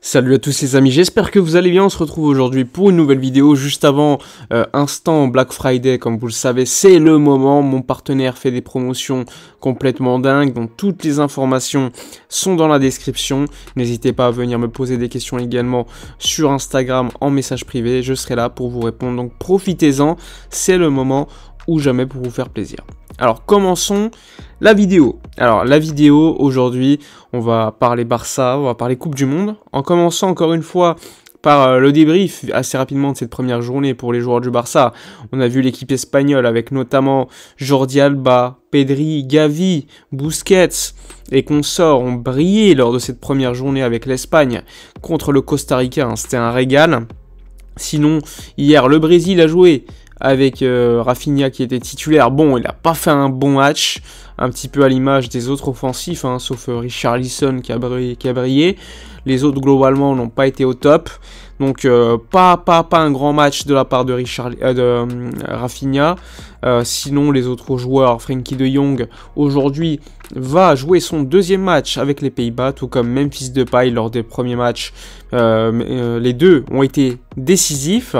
Salut à tous les amis, j'espère que vous allez bien. On se retrouve aujourd'hui pour une nouvelle vidéo juste avant instant Black Friday. Comme vous le savez, c'est le moment. Mon partenaire fait des promotions complètement dingues, donc toutes les informations sont dans la description. N'hésitez pas à venir me poser des questions également sur Instagram en message privé, je serai là pour vous répondre, donc profitez-en, c'est le moment ou jamais pour vous faire plaisir. Alors commençons la vidéo. Alors la vidéo aujourd'hui, on va parler Barça, on va parler Coupe du Monde, en commençant encore une fois par le débrief assez rapidement de cette première journée pour les joueurs du Barça. On a vu l'équipe espagnole avec notamment Jordi Alba, Pedri, Gavi, Busquets et consorts ont brillé lors de cette première journée avec l'Espagne contre le Costa Rica, hein, c'était un régal. Sinon, hier, le Brésil a joué avec Rafinha qui était titulaire. Bon, il n'a pas fait un bon match, un petit peu à l'image des autres offensifs, hein, sauf Richarlison qui a brillé. Les autres, globalement, n'ont pas été au top. Donc, pas un grand match de la part de Rafinha. Sinon, les autres joueurs, Frenkie de Jong, aujourd'hui, va jouer son deuxième match avec les Pays-Bas, tout comme Memphis Depay lors des premiers matchs. Les deux ont été décisifs.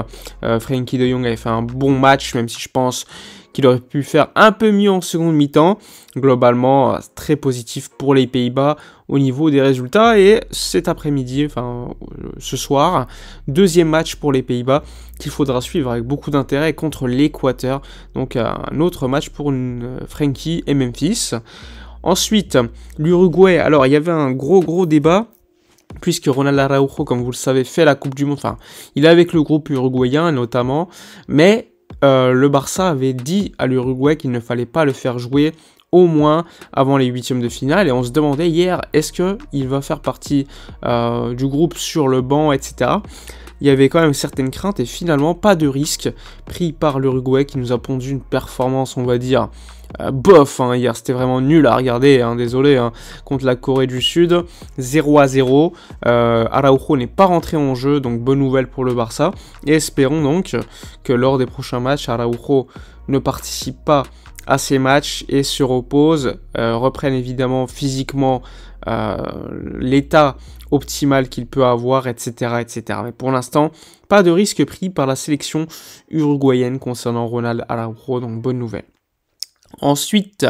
Frenkie de Jong avait fait un bon match, même si je pense qu'il aurait pu faire un peu mieux en seconde mi-temps. Globalement, très positif pour les Pays-Bas au niveau des résultats. Et cet après-midi, enfin ce soir, deuxième match pour les Pays-Bas qu'il faudra suivre avec beaucoup d'intérêt contre l'Équateur. Donc un autre match pour Frenkie et Memphis. Ensuite, l'Uruguay. Alors il y avait un gros débat, puisque Ronald Araujo, comme vous le savez, fait la Coupe du Monde. Enfin, il est avec le groupe uruguayen notamment, mais le Barça avait dit à l'Uruguay qu'il ne fallait pas le faire jouer au moins avant les huitièmes de finale, et on se demandait hier, est-ce qu'il va faire partie du groupe sur le banc, etc. Il y avait quand même certaines craintes, et finalement, pas de risque pris par l'Uruguay qui nous a pondu une performance, on va dire, bof, hein, hier c'était vraiment nul à regarder, hein, désolé, hein, contre la Corée du Sud, 0-0, Araujo n'est pas rentré en jeu, donc bonne nouvelle pour le Barça, et espérons donc que lors des prochains matchs, Araujo ne participe pas à ces matchs et se repose, reprenne évidemment physiquement l'état optimal qu'il peut avoir, etc., etc. Mais pour l'instant, pas de risque pris par la sélection uruguayenne concernant Ronald Araujo, donc bonne nouvelle. Ensuite,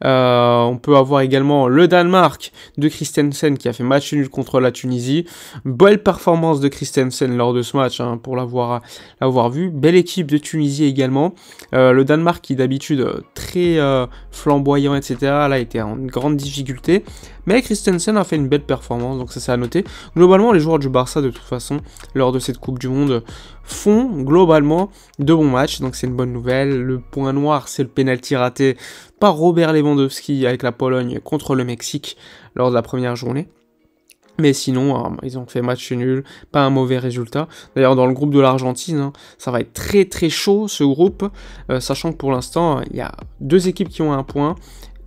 on peut avoir également le Danemark de Christensen qui a fait match nul contre la Tunisie. Belle performance de Christensen lors de ce match, hein, pour l'avoir vu. Belle équipe de Tunisie également. Le Danemark qui d'habitude très flamboyant, etc. là était en grande difficulté. Mais Christensen a fait une belle performance, donc ça c'est à noter. Globalement, les joueurs du Barça, de toute façon, lors de cette Coupe du Monde, font globalement de bons matchs, donc c'est une bonne nouvelle. Le point noir, c'est le penalty raté par Robert Lewandowski avec la Pologne contre le Mexique lors de la première journée. Mais sinon, ils ont fait match nul, pas un mauvais résultat. D'ailleurs, dans le groupe de l'Argentine, hein, ça va être très chaud ce groupe, sachant que pour l'instant, il y a deux équipes qui ont un point.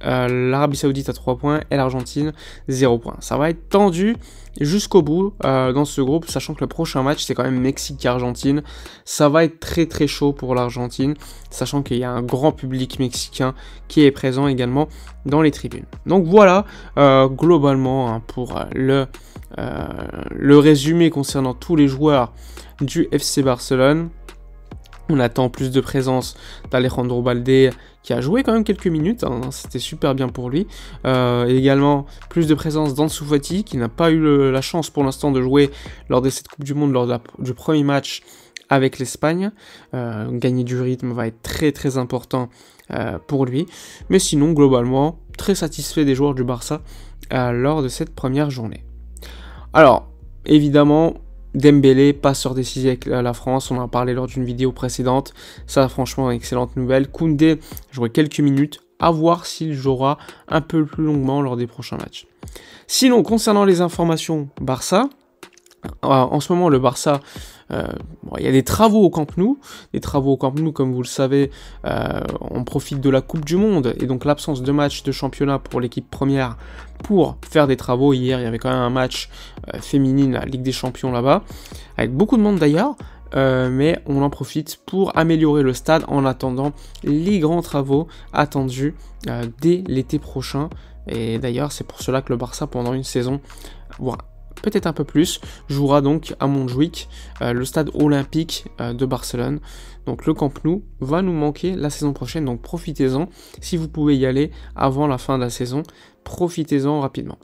L'Arabie Saoudite a 3 points et l'Argentine 0 points. Ça va être tendu jusqu'au bout dans ce groupe, sachant que le prochain match c'est quand même Mexique-Argentine. Ça va être très chaud pour l'Argentine, sachant qu'il y a un grand public mexicain qui est présent également dans les tribunes. Donc voilà, globalement, hein, pour le résumé concernant tous les joueurs du FC Barcelone. On attend plus de présence d'Alejandro Balde qui a joué quand même quelques minutes, hein, c'était super bien pour lui. Également plus de présence d'Ansu Fati qui n'a pas eu la chance pour l'instant de jouer lors de cette Coupe du Monde, lors du premier match avec l'Espagne. Gagner du rythme va être très important pour lui. Mais sinon, globalement, très satisfait des joueurs du Barça lors de cette première journée. Alors, évidemment, Dembélé, passeur décisif avec la France, on en a parlé lors d'une vidéo précédente, ça franchement une excellente nouvelle. Koundé jouera quelques minutes, à voir s'il jouera un peu plus longuement lors des prochains matchs. Sinon, concernant les informations Barça, en ce moment le Barça, il y a des travaux au Camp Nou. Des travaux au Camp Nou, comme vous le savez, on profite de la Coupe du Monde et donc l'absence de match de championnat pour l'équipe première pour faire des travaux. Hier, il y avait quand même un match féminine à Ligue des Champions là-bas, avec beaucoup de monde d'ailleurs, mais on en profite pour améliorer le stade en attendant les grands travaux attendus dès l'été prochain. Et d'ailleurs, c'est pour cela que le Barça, pendant une saison, voire peut-être un peu plus, jouera donc à Montjuïc, le stade olympique de Barcelone. Donc le Camp Nou va nous manquer la saison prochaine, donc profitez-en. Si vous pouvez y aller avant la fin de la saison, profitez-en rapidement.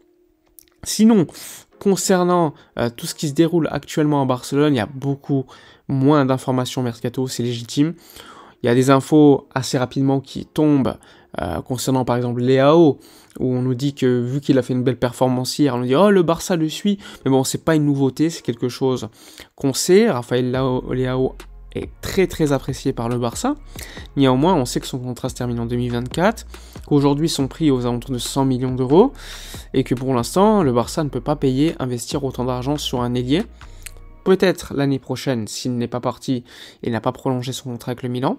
Sinon, concernant tout ce qui se déroule actuellement à Barcelone, il y a beaucoup moins d'informations mercato, c'est légitime. Il y a des infos assez rapidement qui tombent concernant par exemple Leao, où on nous dit que vu qu'il a fait une belle performance hier, on nous dit oh le Barça le suit, mais bon c'est pas une nouveauté, c'est quelque chose qu'on sait. Raphaël Leao est très apprécié par le Barça. Néanmoins, on sait que son contrat se termine en 2024, qu'aujourd'hui son prix est aux alentours de 100 millions d'euros, et que pour l'instant, le Barça ne peut pas investir autant d'argent sur un ailier. Peut-être l'année prochaine, s'il n'est pas parti et n'a pas prolongé son contrat avec le Milan,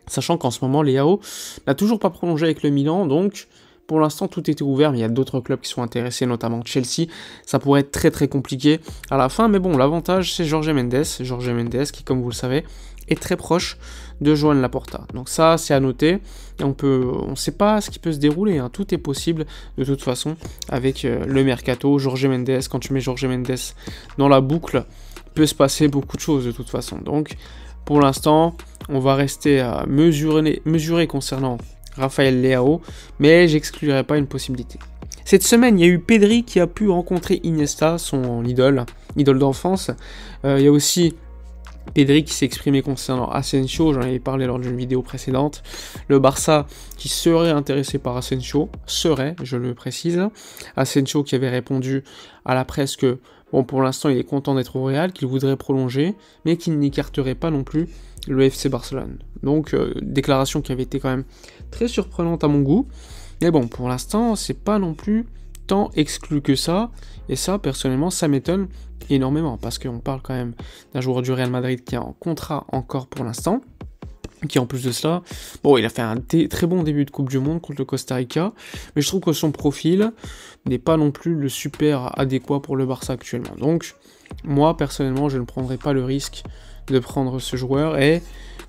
sachant qu'en ce moment, Leao n'a toujours pas prolongé avec le Milan, donc pour l'instant tout était ouvert, mais il y a d'autres clubs qui sont intéressés, notamment Chelsea. Ça pourrait être très compliqué à la fin, mais bon, l'avantage c'est Jorge Mendes qui, comme vous le savez, est très proche de Joan Laporta. Donc ça, c'est à noter. Et on sait pas ce qui peut se dérouler, hein. Tout est possible de toute façon avec le mercato. Jorge Mendes, quand tu mets Jorge Mendes dans la boucle, peut se passer beaucoup de choses de toute façon. Donc pour l'instant, on va rester mesuré concernant Raphaël Leao, mais j'exclurai pas une possibilité. Cette semaine, il y a eu Pedri qui a pu rencontrer Iniesta, son idole d'enfance. Il y a aussi Pedri qui s'est exprimé concernant Asensio, j'en avais parlé lors d'une vidéo précédente. Le Barça qui serait intéressé par Asensio, je le précise. Asensio qui avait répondu à la presse que, bon, pour l'instant, il est content d'être au Real, qu'il voudrait prolonger, mais qu'il n'écarterait pas non plus le FC Barcelone. Donc, déclaration qui avait été quand même très surprenante à mon goût. Mais bon, pour l'instant, c'est pas non plus tant exclu que ça. Et ça, personnellement, ça m'étonne énormément. Parce qu'on parle quand même d'un joueur du Real Madrid qui est en contrat encore pour l'instant. Qui en plus de cela, bon, il a fait un très bon début de Coupe du Monde contre le Costa Rica. Mais je trouve que son profil n'est pas non plus le super adéquat pour le Barça actuellement. Donc, moi, personnellement, je ne prendrai pas le risque de prendre ce joueur. Et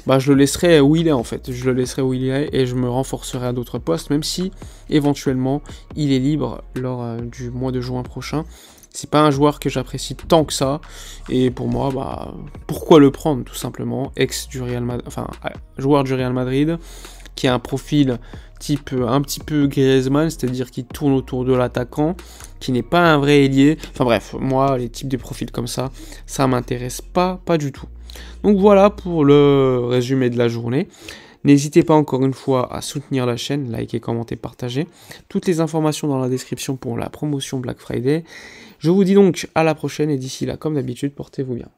je le laisserai où il est en fait. Je le laisserai où il est et je me renforcerai à d'autres postes, même si éventuellement il est libre lors du mois de juin prochain. C'est pas un joueur que j'apprécie tant que ça. Et pour moi, pourquoi le prendre tout simplement? Joueur du Real Madrid qui a un profil type un petit peu Griezmann, c'est-à-dire qui tourne autour de l'attaquant, qui n'est pas un vrai ailier. Enfin bref, moi les types de profils comme ça m'intéresse pas du tout. Donc voilà pour le résumé de la journée. N'hésitez pas encore une fois à soutenir la chaîne, liker, commenter, partager. Toutes les informations dans la description pour la promotion Black Friday. Je vous dis donc à la prochaine et d'ici là, comme d'habitude, portez-vous bien.